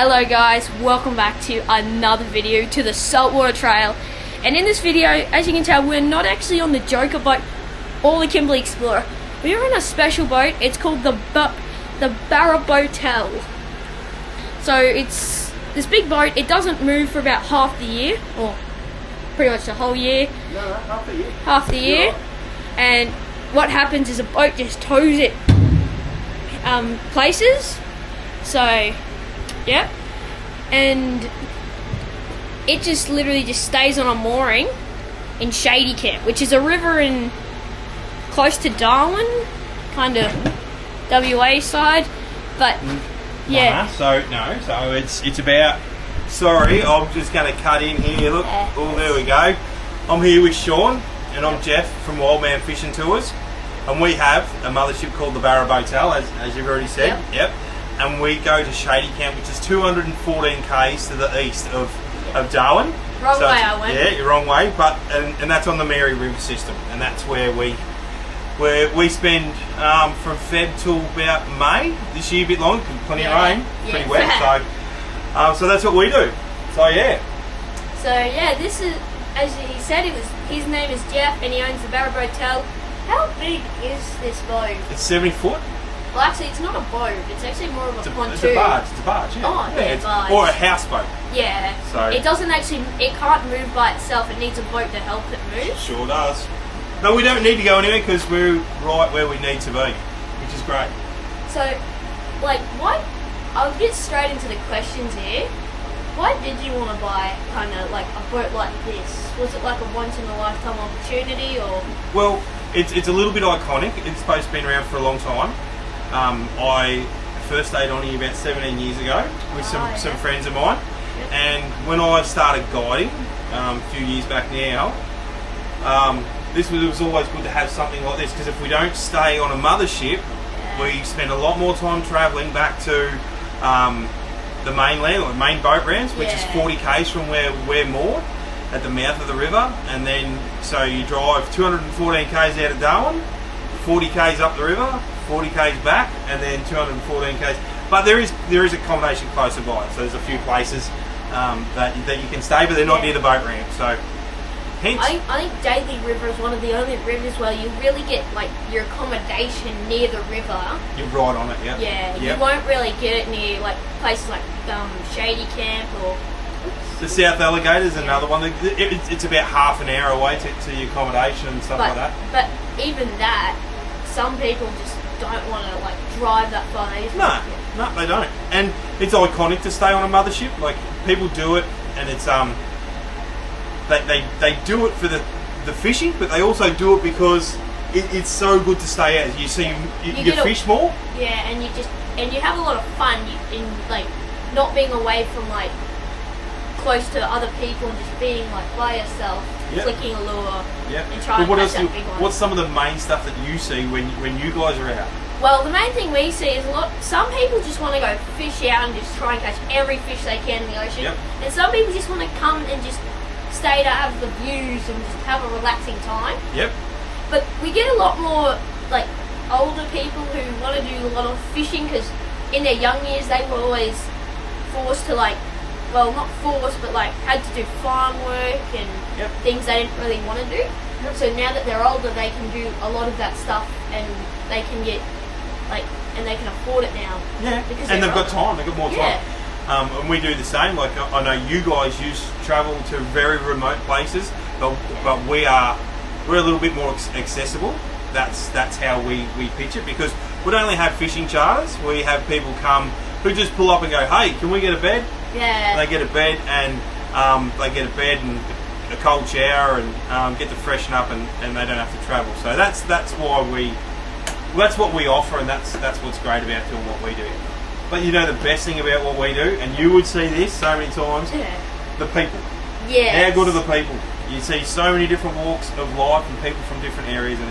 Hello guys, welcome back to another video to the saltwater trail. And in this video, as you can tell, we're not actually on the Joker boat or the Kimberley Explorer. We're on a special boat. It's called the Barra Boatel. So it's this big boat. It doesn't move for about half the year, or pretty much the whole year. No, half the year. Half the year. Yeah. And what happens is a boat just tows it places. So yeah, and it just literally just stays on a mooring in Shady Camp, which is a river in close to Darwin, kind of WA side, but yeah. So it's about. Sorry, I'm just going to cut in here. Look, oh, there we go. I'm here with Sean, and I'm Jeff from Wild Man Fishing Tours, and we have a mothership called the Barra Boatel, as you've already said. Yep. And we go to Shady Camp, which is 214 k's to the east of Darwin. Wrong way I went. Yeah, you're wrong way, but and that's on the Mary River system, and that's where we spend from Feb till about May this year, a bit long, plenty of rain, pretty wet. So that's what we do. So yeah. So yeah, this is, as he said, his name is Jeff, and he owns the Barra Boatel. How big is this boat? It's 70 foot. Well, actually, it's not a boat. It's actually more of a pontoon. It's a barge. It's a barge. Yeah. Oh, yeah, barge. Or a houseboat. Yeah. So it doesn't actually. It can't move by itself. It needs a boat to help it move. Sure does. No, we don't need to go anywhere because we're right where we need to be, which is great. So, like, why? I'll get straight into the questions here. Why did you want to buy kind of like a boat like this? Was it like a once-in-a-lifetime opportunity, or? Well, it's a little bit iconic. It's supposed to be around for a long time. I first stayed on here about 17 years ago with some friends of mine, and when I started guiding a few years back now, it was always good to have something like this, because if we don't stay on a mothership, we spend a lot more time travelling back to the mainland, or the main boat rounds, which is 40 k's from where we're moored at the mouth of the river, and then so you drive 214 k's out of Darwin, 40 k's up the river, 40 k's back, and then 214 k's. But there is accommodation closer by, so there's a few places that you can stay, but they're not near the boat ramp. So hence, I think Daly River is one of the only rivers where you really get like your accommodation near the river. You're right on it. Yeah. You won't really get it near like places like Shady Camp or. The South Alligator is another one. It's about half an hour away to your accommodation and stuff like that. But even that, some people just don't want to like drive that far. No, they don't. And it's iconic to stay on a mothership. Like, people do it, and it's they do it for the fishing, but they also do it because it's so good to stay out. You fish more. Yeah, and you have a lot of fun in like not being away from like close to other people and just being like by yourself, flicking a lure and trying to catch that big one. What's some of the main stuff that you see when you guys are out? Well, the main thing we see is some people just want to go fish out and just try and catch every fish they can in the ocean. And some people just want to come and just stay to have the views and just have a relaxing time. But we get a lot more like older people who want to do a lot of fishing, because in their young years they were always forced to like, well, not forced, but like had to do farm work and things they didn't really want to do. So now that they're older, they can do a lot of that stuff, and they can get like, and they can afford it now. And they've got time. They've got more time. And we do the same. Like, I know you guys travel to very remote places, but we're a little bit more accessible. That's how we pitch it, because we don't only have fishing charters. We have people come who just pull up and go, "Hey, can we get a bed?" And they get a bed, and and a cold shower, and get to freshen up, and they don't have to travel. So that's what we offer, and that's what's great about doing what we do. But you know the best thing about what we do, and you would see this so many times, the people. How good are the people? You see so many different walks of life and people from different areas, and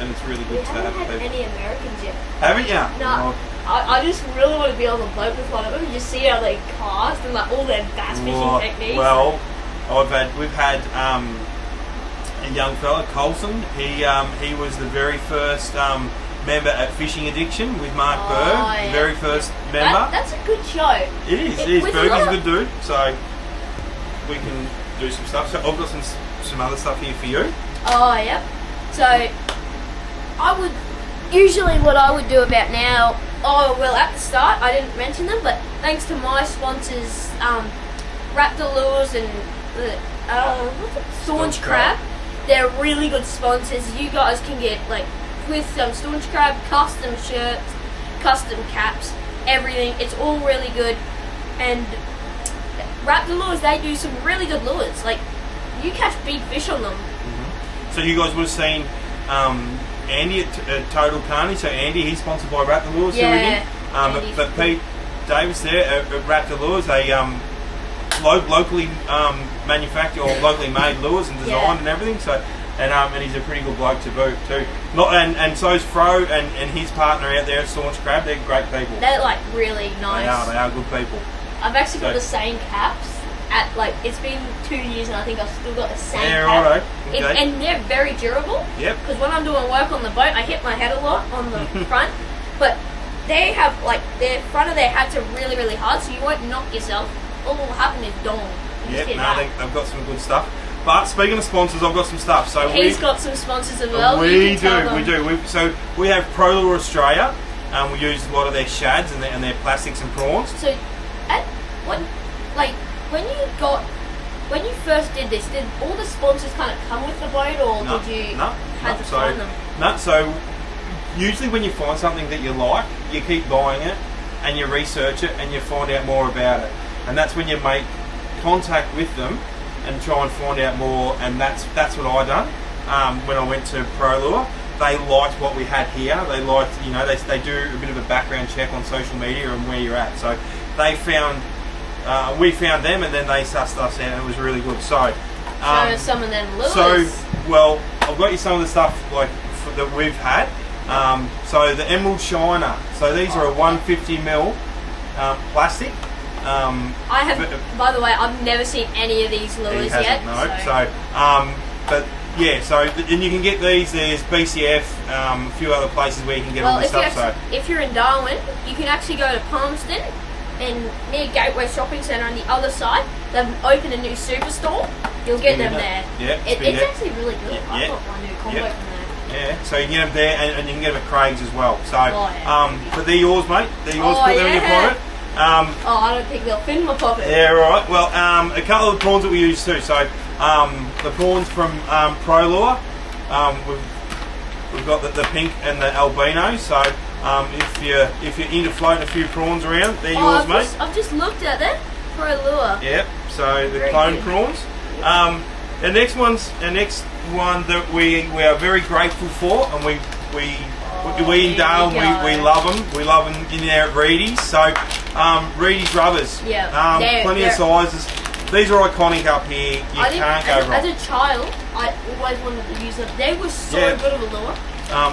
it's really good to have people. You haven't had any Americans yet. Haven't you? No. I just really want to be on the boat with one of them and just see how they cast and like all their bass fishing techniques. Well, we've had a young fella, Colson. He was the very first member at Fishing Addiction with Mark Burr, yeah. the very first member. That's a good show. It is. Bergie's a good dude, so we can do some stuff. So I've got some other stuff here for you. Oh, yep. So I would usually what I would do about now. Oh well, at the start I didn't mention them, but thanks to my sponsors, Raptor Lures and what's it? Staunch Crab. They're really good sponsors. You guys can get like with Staunch Crab custom shirts, custom caps, everything. It's all really good. And Raptor Lures, they do some really good lures. Like you catch big fish on them. So you guys would have seen Andy at Total Carney. So Andy, he's sponsored by Raptor Lures. Yeah. But Pete Davis there at Raptor Lures, they locally manufactured or locally made lures and designed and everything. So and he's a pretty good bloke to boot too. And so is Fro and his partner out there at Staunch Crab. They're great people. They're like really nice. They are good people. I've actually got the same caps. At like it's been 2 years and I think I've still got the same cap. Righto. Okay. And they're very durable. Yep. Because when I'm doing work on the boat, I hit my head a lot on the front. But they have like the front of their hats are really, really hard, so you won't knock yourself. All will happen is dong. Yep. They've got some good stuff. But speaking of sponsors, I've got some stuff. So he's got some sponsors as well. We do. So we have Pro Lure Australia. We use a lot of their shads and their plastics and prawns. So, when you first did this, did all the sponsors kind of come with the boat, or did you have to find them? No. So usually when you find something that you like, you keep buying it and you research it and you find out more about it, and that's when you make contact with them and try and find out more. And that's what I done when I went to Pro Lure. They liked what we had here. They liked, they do a bit of a background check on social media and where you're at. So they found. We found them and then they sussed us out and it was really good. So, show us some of them lures. So, I've got you some of the stuff that we've had. So the Emerald Shiner. So these are a 150mm plastic. I have, by the way, I've never seen any of these lures yet. No. But yeah, and you can get these. There's BCF, a few other places where you can get all this stuff. If you're in Darwin, you can actually go to Palmerston. And near Gateway Shopping Centre on the other side, they've opened a new superstore. You'll get them there. Yeah, it's actually really good. I got my new combo from there. Yeah, so you can get them there, and you can get them at Craig's as well. So, but they're yours, mate. They're yours. Put them in your pocket. I don't think they'll fit in my pocket. Yeah, right. Well, a couple of the prawns that we use too. So, the prawns from Pro Lure, we've got the pink and the albino. So. If you're into floating a few prawns around, they're yours, mate. I've just looked at that Pro Lure. Yep. So the clone prawns. The next one that we are very grateful for, and we in Dale we love them. We love them in there at Reedy's. So Reedy's rubbers. Yeah. Plenty of sizes. These are iconic up here. You can't go wrong. As a child, I always wanted to use them. They were so good of a lure.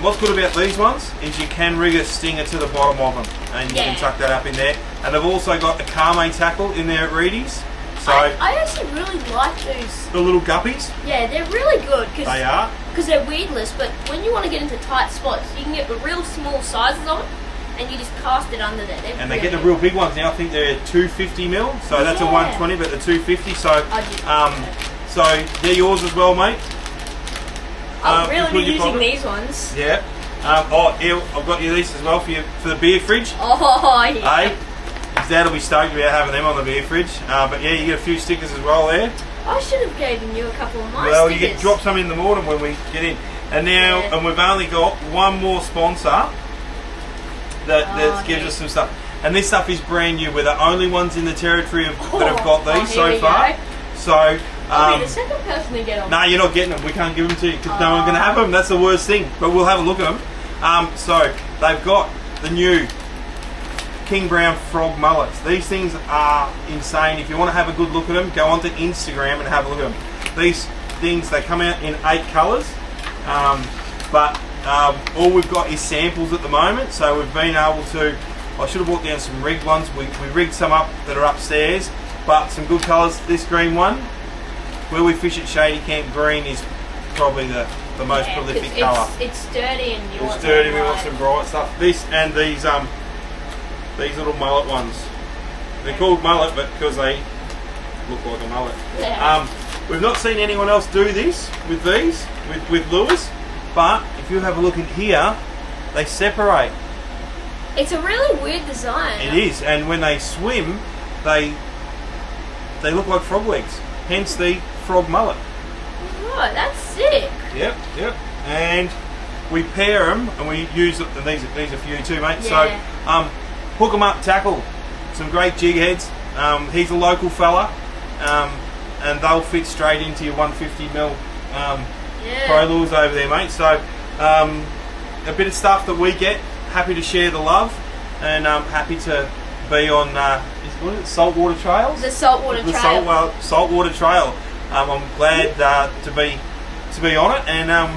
What's good about these ones is you can rig a stinger to the bottom of them and you can tuck that up in there. And they've also got the Carme tackle in there at Reedy's. So I actually really like those. The little guppies? Yeah, they're really good. They are. Because they're weedless, but when you want to get into tight spots, you can get the real small sizes of them and you just cast it under there. And they get the real big ones now. I think they're 250mm, so that's a 120, but they're 250. So they're yours as well, mate. I'll really be using these ones. Yeah. I've got you these as well for the beer fridge. Oh, yeah. Hey, his dad will be stoked about having them on the beer fridge. But yeah, you get a few stickers as well there. I should have given you a couple of my stickers. Well, you drop some in the morning when we get in. And now, and we've only got one more sponsor that gives us some stuff. And this stuff is brand new. We're the only ones in the territory that have got these so far. So. I'll be the second person to get them. No, you're not getting them. We can't give them to you because no one's going to have them. That's the worst thing. But we'll have a look at them. So they've got the new King Brown frog mullets. These things are insane. If you want to have a good look at them, go onto Instagram and have a look at them. These things, they come out in 8 colours. But all we've got is samples at the moment. So we've been able to, I should have brought down some rigged ones. We rigged some up that are upstairs. But some good colours. This green one. Where we fish at Shady Camp, green is probably the the most prolific colour. It's sturdy and you want sturdy. We want some bright stuff. This and these little mullet ones. They're called mullet, but because they look like a mullet. Yeah. We've not seen anyone else do this with these with lures, but if you have a look in here, they separate. It's a really weird design. It is, and when they swim, they look like frog legs. Hence the frog mullet. Oh, that's sick. Yep. And we pair them, and we use and these are for you too, mate. Yeah. So, hook 'em up tackle. Some great jig heads. He's a local fella, and they'll fit straight into your 150mm pro lures over there, mate. So, a bit of stuff that we get. Happy to share the love, and happy to be on what is it, saltwater trails. The saltwater trail. Saltwater trail. I'm glad to be on it, and I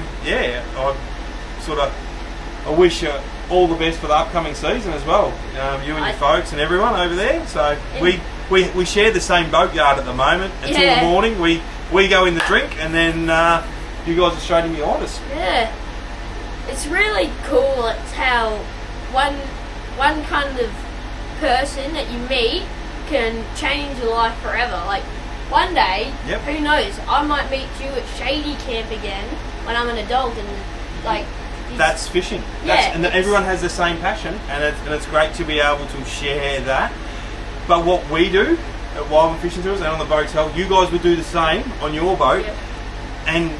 wish you all the best for the upcoming season as well. You and your folks and everyone over there. So we share the same boatyard at the moment until the morning. We go in the drink, and then you guys are straight in behind us. Yeah. It's really cool. It's how one kind of person that you meet can change your life forever. Like one day, who knows? I might meet you at Shady Camp again when I'm an adult, and like that's fishing. And everyone has the same passion, and it's great to be able to share that. But what we do at Wild Fishing Tours and on the Boatel, you guys would do the same on your boat, and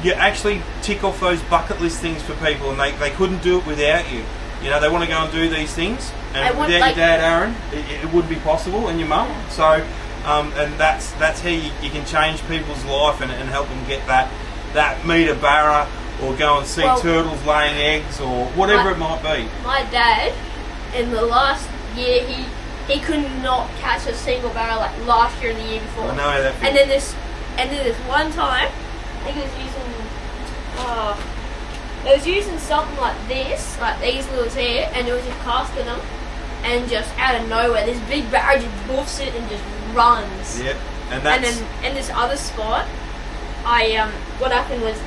you actually tick off those bucket list things for people, and they couldn't do it without you. You know, they want to go and do these things, and without your dad, Aaron, it wouldn't be possible, and your mum. So, and that's how you can change people's life and help them get that meet a barra, or go and see turtles laying eggs, or whatever it might be. My dad, in the last year, he could not catch a single barra like last year and the year before. I know how that feels. And then this one time, I think it was using something like this, like these lures here, and it was just casting them, and just out of nowhere, this big barra just boofs it and just runs. Yep, and then in this other spot, what happened was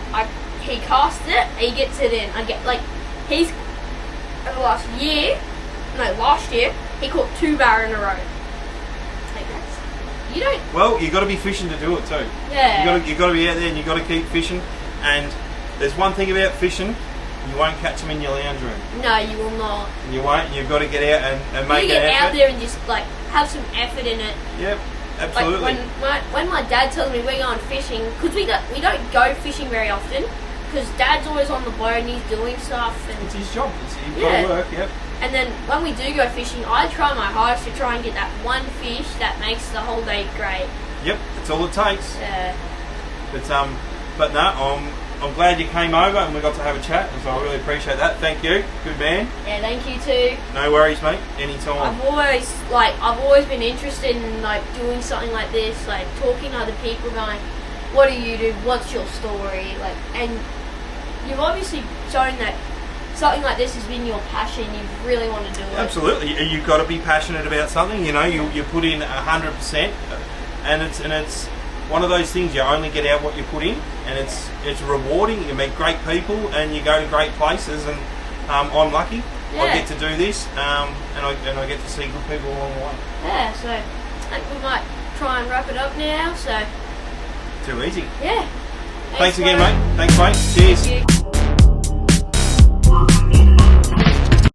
he cast it, he gets it in. He's over last year, he caught 2 barra in a row. You don't. Well, you got to be fishing to do it too. Yeah. You got to be out there, and you got to keep fishing. And there's one thing about fishing: you won't catch them in your lounge room. No, you will not. You won't. You've got to get out and make an effort. You get out there and just have some effort in it. Yep, absolutely. When my dad tells me we're going fishing, because we don't go fishing very often, because Dad's always on the boat and he's doing stuff. And it's his job. He's got to work. Yep. And then when we do go fishing, I try my hardest to try and get that one fish that makes the whole day great. Yep, that's all it takes. Yeah. But no, I'm glad you came over and we got to have a chat, so I really appreciate that. Thank you. Good man. Yeah, thank you too. No worries, mate. Anytime. I've always been interested in doing something like this, talking to other people, going, what do you do? What's your story? And you've obviously shown that something like this has been your passion. You really want to do it. Absolutely, you've got to be passionate about something. You know, you put in 100%, and it's one of those things you only get out what you put in, and it's rewarding. You meet great people, and you go to great places. And I'm lucky. I get to do this, and I get to see good people along the way. Yeah, so I think we might try and wrap it up now. So too easy. Yeah. Thanks again, mate. Thanks, mate. Cheers. Thank you.